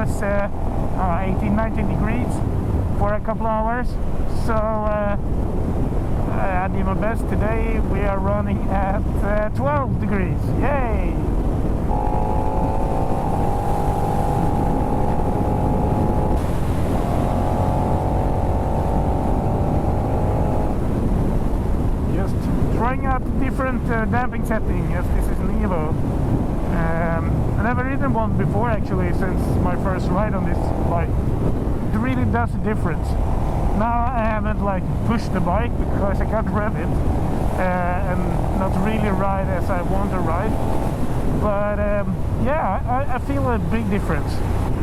was 18-19 degrees for a couple of hours. So I did my best. Today we are running at 12 degrees. Yay! Just trying out different damping setting, as this is an EVO. I never ridden one before actually since my first ride on this bike. It really does a difference. Now I haven't like pushed the bike because I can't rev it and not really ride as I want to ride. But yeah, I feel a big difference.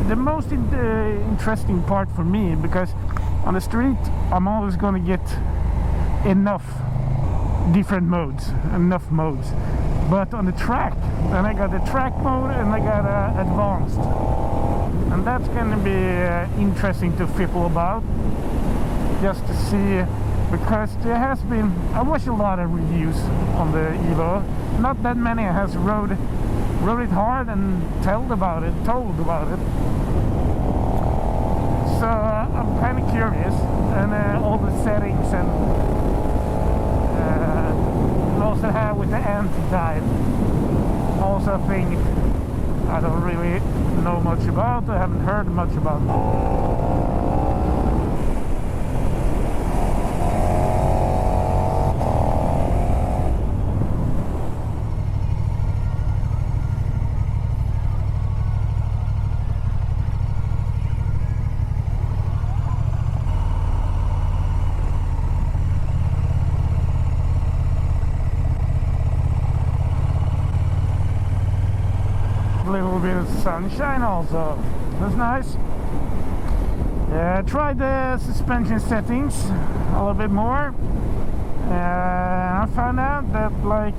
The most interesting part for me, because on the street I'm always going to get enough different modes, but on the track, then I got the track mode and I got advanced, and that's gonna be interesting to fiddle about, just to see, because there has been, I watched a lot of reviews on the EVO. Not that many has rode it hard and told about it. So I'm kind of curious, and all the settings, and also have with the anti-dive, also a thing I don't really know much about. I haven't heard much about. Little bit of sunshine also, that's nice. I tried the suspension settings a little bit more. I found out that like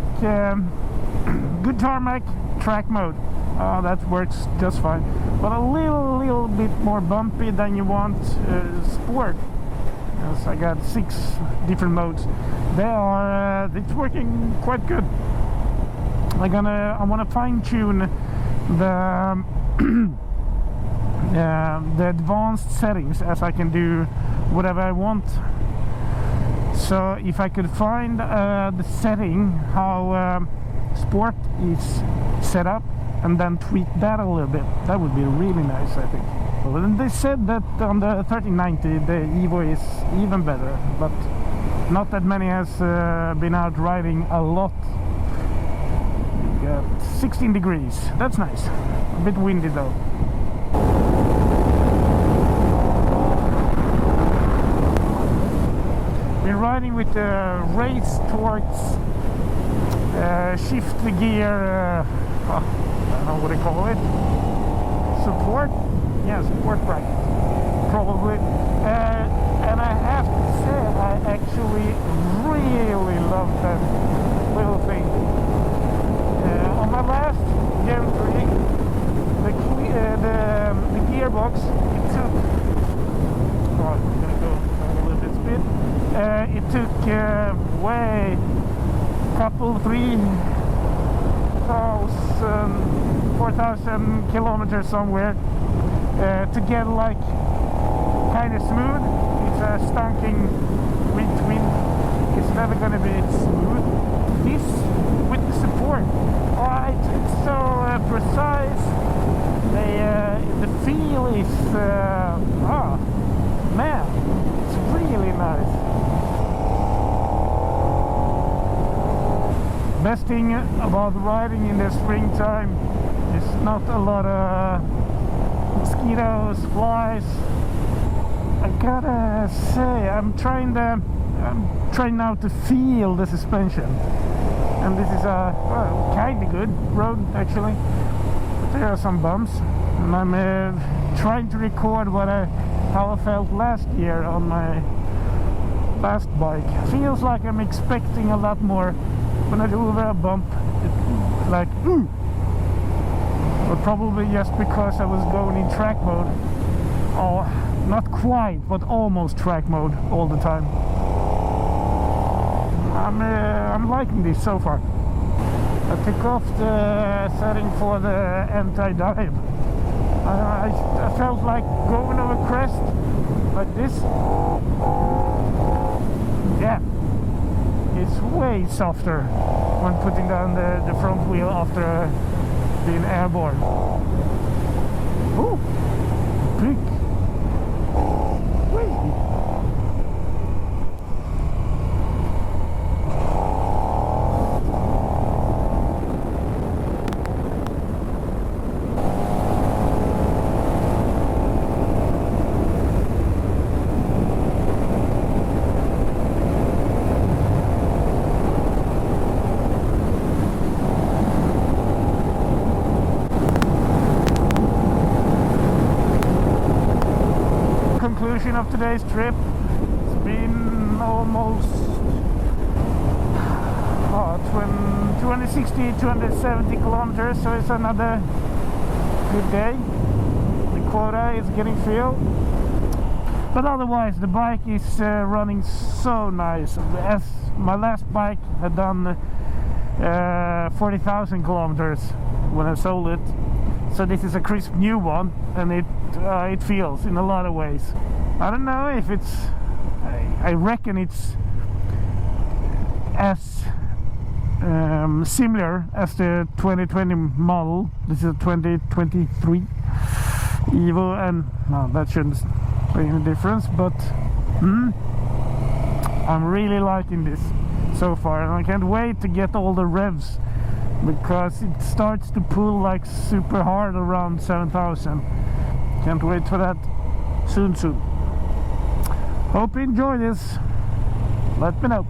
good tarmac track mode, that works just fine, but a little bit more bumpy than you want sport. Yes, I got 6 different modes. It's working quite good. I want to fine tune the advanced settings, as I can do whatever I want. So if I could find the setting how sport is set up and then tweak that a little bit, that would be really nice, I think. Well, then they said that on the 1390 the EVO is even better, but not that many has been out riding a lot. 16 degrees, that's nice. A bit windy though. Been riding with the race towards shift gear, I don't know what they call it, support? Yeah, support bracket, probably. And I have to say, I actually really love that little thing. On my last Gen 3, the gearbox, it took, oh, I'm gonna go a little bit speed. It took way, couple 4,000 kilometers somewhere to get like kind of smooth. It's a stonking wind. It's never gonna be smooth. This with the support. It's so precise. The feel is man, it's really nice. Best thing about riding in the springtime is not a lot of mosquitoes, flies. I gotta say, I'm trying now to feel the suspension. And this is a kind of good road actually, but there are some bumps, and I'm trying to record how I felt last year on my last bike. Feels like I'm expecting a lot more when I do over a bump. It's like ooh, but probably just because I was going in track mode. Oh, not quite, but almost track mode all the time. I'm liking this so far. I took off the setting for the anti-dive. I I felt like going over crest like this. Yeah, it's way softer when putting down the front wheel after being airborne. Ooh, big. Whee. Conclusion of today's trip. It's been almost 260, 270 kilometers, so it's another good day. The quota is getting filled, but otherwise the bike is running so nice. As my last bike had done 40,000 kilometers when I sold it, so this is a crisp new one, and it feels in a lot of ways. I don't know if it's, I reckon it's as similar as the 2020 model. This is a 2023 EVO, and no, that shouldn't make any difference, but I'm really liking this so far, and I can't wait to get all the revs, because it starts to pull like super hard around 7,000. Can't wait for that soon. Hope you enjoy this. Let me know.